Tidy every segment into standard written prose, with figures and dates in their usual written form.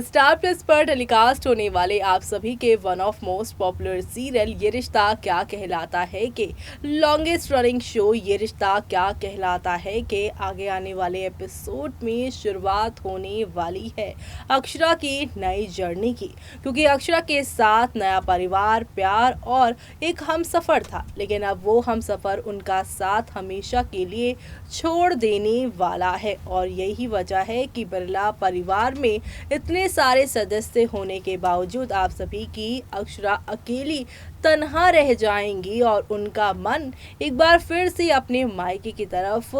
Star plus पर telecast होने वाले आप सभी के one of most popular serial ये रिश्ता क्या कहलाता है के लॉन्गेस्ट रनिंग शो ये रिश्ता क्या कहलाता है के आगे आने वाले एपिसोड में शुरुआत होने वाली है अक्षरा की नई जर्नी की, क्योंकि अक्षरा के साथ नया परिवार, प्यार और एक हमसफर था, लेकिन अब वो हमसफर उनका साथ हमेशा के लिए छोड़ देने वाला है। और यही वजह है कि बिरला परिवार में इतने सारे सदस्य होने के बावजूद आप सभी की अक्षरा अकेली तन्हा रह जाएंगी और उनका मन एक बार फिर से अपने मायके की तरफ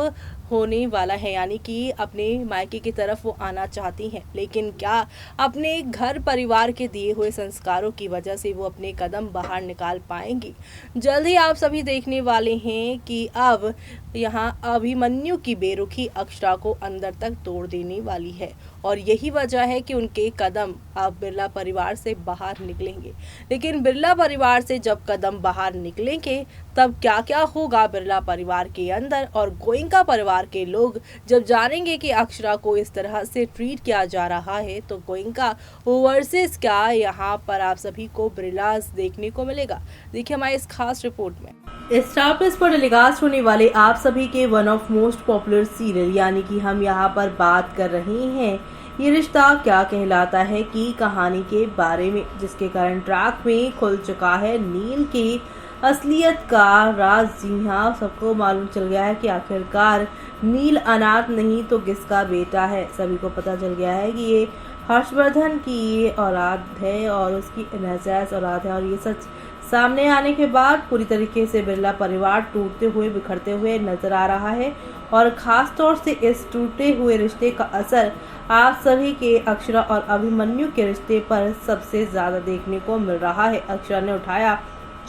होने वाला है, यानी कि अपने मायके की तरफ वो आना चाहती हैं, लेकिन क्या अपने घर परिवार के दिए हुए संस्कारों की वजह से वो अपने कदम बाहर निकाल पाएंगी। जल्द ही आप सभी देखने वाले हैं कि अब यहाँ अभिमन्यु की बेरुखी अक्षरा को अंदर तक तोड़ देने वाली है और यही वजह है कि उनके कदम अब बिरला परिवार से बाहर निकलेंगे। लेकिन बिरला परिवार से जब कदम बाहर निकलेंगे तब क्या क्या होगा बिरला परिवार के अंदर, और गोयनका परिवार के लोग जब जानेंगे कि अक्षरा को इस तरह से ट्रीट किया जा रहा है तो गोयनका वर्सेस क्या यहाँ पर आप सभी को बिरलास देखने को मिलेगा। देखिए हमारी इस खास रिपोर्ट में। स्टार प्लस पर टेलीकास्ट होने वाले आप सभी के one of most popular serial यानी कि हम यहाँ पर बात कर रहे हैं ये रिश्ता क्या कहलाता है की कहानी के बारे में, जिसके कारण ट्रैक में खुल चुका है नील की असलियत का राज। जी हाँ, सबको मालूम चल गया है कि आखिरकार नील अनाथ नहीं तो किसका बेटा है। सभी को पता चल गया है कि ये हर्षवर्धन की औलाद है और उसकी नाजायज औलाद है, और ये सच सामने आने के बाद पूरी तरीके से बिरला परिवार टूटते हुए बिखरते हुए नजर आ रहा है और खास तौर से इस टूटे हुए रिश्ते का असर आप सभी के अक्षरा और अभिमन्यु के रिश्ते पर सबसे ज्यादा देखने को मिल रहा है। अक्षरा ने उठाया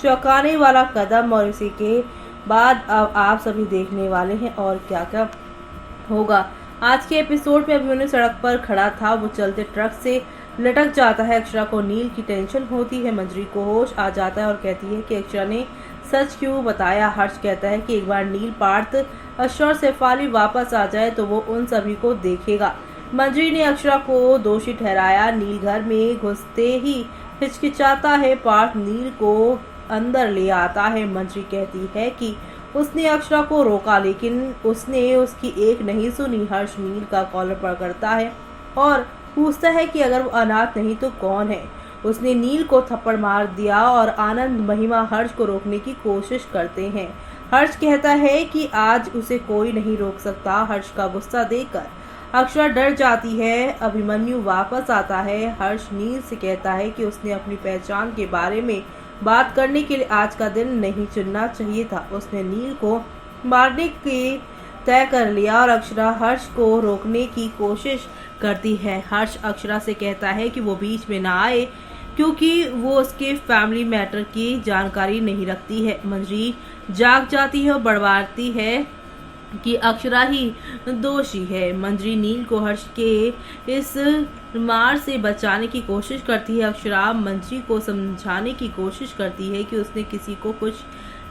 चौंकाने वाला कदम और इसी के बाद अब आप सभी देखने वाले हैं और क्या क्या होगा। आज के एपिसोड में अभिमन्यु सड़क पर खड़ा था, वो चलते ट्रक से लटक जाता है। अक्षरा को नील की टेंशन होती है, मंजरी को होश आ जाता है और कहती है कि अक्षरा ने सच क्यों बताया। हर्ष कहता है कि एक बार नील, पार्थ, अक्षरा और शेफाली वापस आ जाए तो वो उन सभी को देखेगा। मंजरी ने अक्षरा को दोषी ठहराया। नील घर में घुसते ही हिचकिचाता है। पार्थ नील को अंदर ले आता है। मंजरी कहती है कि उसने अक्षरा को रोका लेकिन उसने उसकी एक नहीं सुनी। हर्ष नील का कॉलर पकड़ता है और पूछता है कि अगर वो अनाथ नहीं तो कौन है। उसने नील को थप्पड़ मार दिया और आनंद, महिमा हर्ष को रोकने की कोशिश करते हैं। हर्ष कहता है कि आज उसे कोई नहीं रोक सकता। हर्ष का गुस्सा देखकर अक्षरा डर जाती है। अभिमन्यु वापस आता है। हर्ष नील से कहता है कि उसने अपनी पहचान के बारे में बात करने के लिए आज का दिन नहीं चुनना चाहिए था। उसने नील को मारने के तय कर लिया और अक्षरा हर्ष को रोकने की कोशिश करती है। हर्ष अक्षरा से कहता है कि वो बीच में ना आए क्योंकि वो उसके फैमिली मैटर की जानकारी नहीं रखती है। मंजरी जाग जाती है और बड़वाती है कि अक्षरा ही दोषी है। मंजरी नील को हर्ष के इस मार से बचाने की कोशिश करती है। अक्षरा मंजरी को समझाने की कोशिश करती है कि उसने किसी को कुछ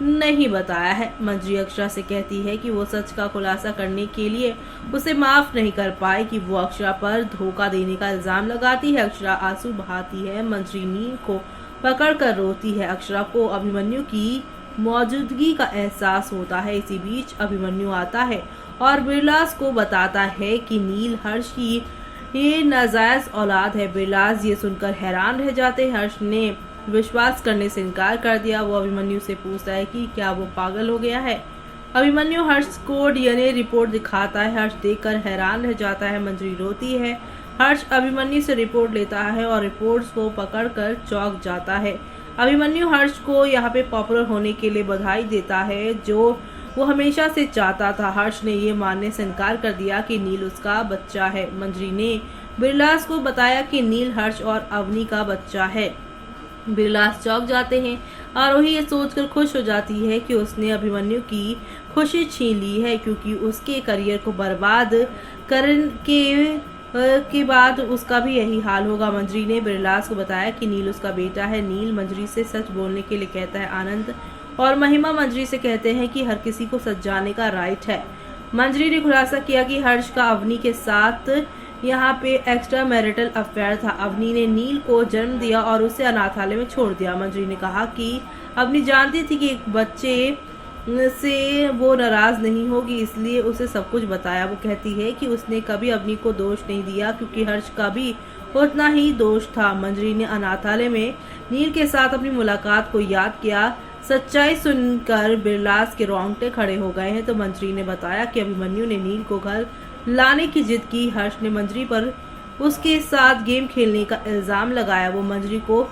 नहीं बताया है। मंजरी अक्षरा से कहती है कि वो सच का खुलासा करने के लिए उसे माफ नहीं कर पाए कि वो अक्षरा पर धोखा देने का इल्जाम लगाती है। अक्षरा आंसू बहाती है। मंजरी नील को पकड़ कर रोती है। अक्षरा को अभिमन्यु की मौजूदगी का एहसास होता है। इसी बीच अभिमन्यु आता है और बिरलास को बताता है कि नील हर्ष की ये नाजायज औलाद है। बिरलास ये सुनकर हैरान रह जाते हैं। हर्ष ने विश्वास करने से इनकार कर दिया। वो अभिमन्यु से पूछता है कि क्या वो पागल हो गया है। अभिमन्यु हर्ष को डीएनए रिपोर्ट दिखाता है। हर्ष देखकर हैरान रह जाता है। मंजरी रोती है। हर्ष अभिमन्यु से रिपोर्ट लेता है और रिपोर्ट्स को पकड़कर चौंक जाता है। अभिमन्यु हर्ष को यहाँ पे पॉपुलर होने के लिए बधाई देता है जो वो हमेशा से चाहता था। हर्ष ने ये मानने से इनकार कर दिया कि नील उसका बच्चा है। मंजरी ने बिरलास को बताया कि नील हर्ष और अवनी का बच्चा है। बिरलास चौंक जाते हैं और वही ये सोचकर खुश हो जाती है कि उसने अभिमन्यु की खुशी छीन ली है, क्योंकि उसके करियर को बर्बाद करने के बाद उसका भी यही हाल होगा। मंजरी ने बिरलास को बताया कि नील उसका बेटा है। नील मंजरी से सच बोलने के लिए कहता है। आनंद और महिमा मंजरी से कहते हैं कि हर किसी को सच जानने का राइट है। मंजरी ने खुलासा किया कि हर्ष का अवनी के साथ यहाँ पे एक्स्ट्रा मैरिटल अफेयर था। अवनी ने नील को जन्म दिया और उसे अनाथालय में छोड़ दिया। मंजरी ने कहा कि अवनी जानती थी कि एक बच्चे से वो नाराज नहीं होगी, इसलिए उसे सब कुछ बताया। वो कहती है कि उसने कभी अवनी को दोष नहीं दिया क्योंकि हर्ष का भी उतना ही दोष था। मंजरी ने अनाथालय में नील के साथ अपनी मुलाकात को याद किया। सच्चाई सुनकर बिरलास के रोंगटे खड़े हो गए हैं। तो मंजरी ने बताया कि अभिमन्यु ने नील को घर लाने की जिद की। हर्ष ने मंजरी पर उसके साथ गेम खेलने का इल्जाम लगाया। वो मंजरी को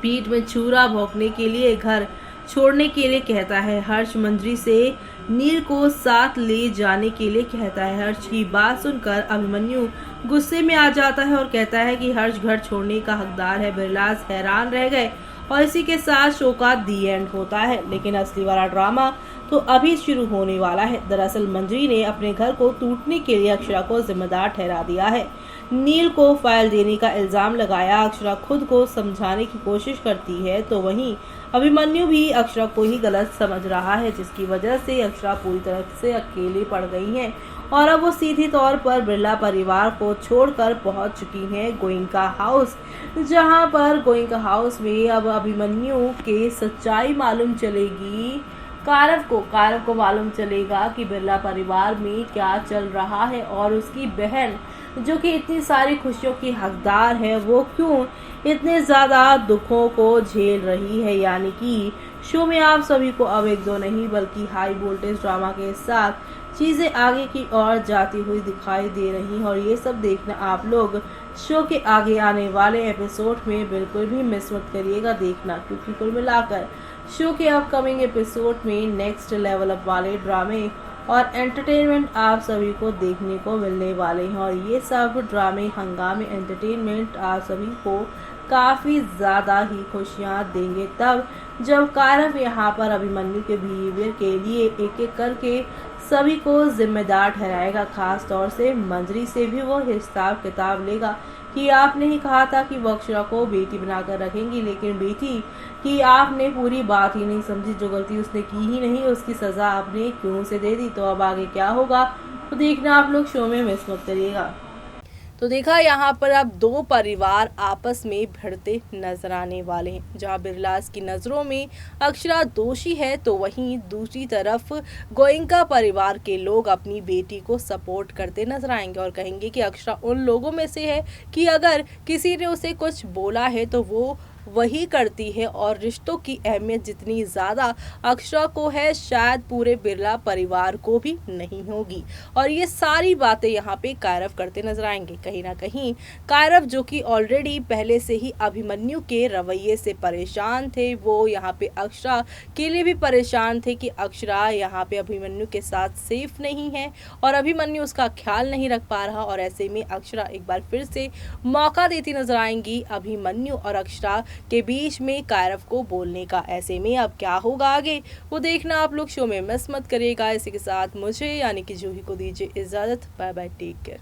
पीठ में छुरा भोंकने के लिए घर छोड़ने के लिए कहता है। हर्ष मंजरी से नील को साथ ले जाने के लिए कहता है। हर्ष की बात सुनकर अभिमन्यु गुस्से में आ जाता है और कहता है कि हर्ष घर छोड़ने का हकदार है। बिरलास हैरान रह गए और इसी के साथ शो का दी एंड होता है। लेकिन असली वाला ड्रामा तो अभी शुरू होने वाला है। दरअसल मंजरी ने अपने घर को टूटने के लिए अक्षरा को जिम्मेदार ठहरा दिया है। नील को फाइल देने का इल्जाम लगाया। अक्षरा खुद को समझाने की कोशिश करती है तो वहीं अभिमन्यु भी अक्षरा को ही गलत समझ रहा है, जिसकी वजह से अक्षरा पूरी तरह से अकेली पड़ गई है और अब वो सीधी तौर पर बिरला परिवार को छोड़कर पहुंच चुकी हैं गोइंका हाउस, जहां पर गोइंका हाउस में अब अभिमन्यु के सच्चाई मालूम चलेगी। कारव को मालूम चलेगा कि बिरला परिवार में क्या चल रहा है और उसकी बहन जो कि इतनी सारी खुशियों की हकदार है वो क्यों इतने ज्यादा दुखों को झेल रही है। यानी कि शो में आप सभी को अब एक दो नहीं बल्कि हाई वोल्टेज ड्रामा के साथ चीजें आगे की ओर जाती हुई दिखाई दे रही हैं और ये सब देखना आप लोग शो के आगे आने वाले एपिसोड में बिल्कुल भी मिस मत करिएगा देखना, क्योंकि कुल मिलाकर शो के अपकमिंग एपिसोड में नेक्स्ट लेवल अप वाले ड्रामे और एंटरटेनमेंट आप सभी को देखने को मिलने वाले हैं और ये सब ड्रामे हंगामे एंटरटेनमेंट आप सभी को काफ़ी ज़्यादा ही खुशियाँ देंगे तब जब कारव यहाँ पर अभिमन्यु के बिहेवियर के लिए एक एक करके सभी को जिम्मेदार ठहराएगा। खास तौर से मंजरी से भी वो हिसाब किताब लेगा कि आपने ही कहा था कि वो अक्षरा को बेटी बनाकर रखेंगी, लेकिन बेटी की आपने पूरी बात ही नहीं समझी। जो गलती उसने की ही नहीं उसकी सजा आपने क्यों से दे दी। तो अब आगे क्या होगा तो देखना आप लोग शो में मिस मत करिएगा। तो देखा यहाँ पर अब दो परिवार आपस में भिड़ते नजर आने वाले हैं। जहाँ बिरलास की नज़रों में अक्षरा दोषी है तो वहीं दूसरी तरफ गोइंका परिवार के लोग अपनी बेटी को सपोर्ट करते नजर आएंगे और कहेंगे कि अक्षरा उन लोगों में से है कि अगर किसी ने उसे कुछ बोला है तो वो वही करती है और रिश्तों की अहमियत जितनी ज़्यादा अक्षरा को है शायद पूरे बिरला परिवार को भी नहीं होगी। और ये सारी बातें यहाँ पे कायरव करते नजर आएंगे। कहीं ना कहीं कायरव जो कि ऑलरेडी पहले से ही अभिमन्यु के रवैये से परेशान थे, वो यहाँ पे अक्षरा के लिए भी परेशान थे कि अक्षरा यहाँ पे अभिमन्यु के साथ सेफ नहीं है और अभिमन्यु उसका ख्याल नहीं रख पा रहा। और ऐसे में अक्षरा एक बार फिर से मौका देती नजर आएंगी अभिमन्यु और अक्षरा के बीच में कायरव को बोलने का। ऐसे में अब क्या होगा आगे वो देखना आप लोग शो में मिस मत करिएगा। इसी के साथ मुझे यानी कि जूही को दीजिए इजाजत। Bye bye, take care.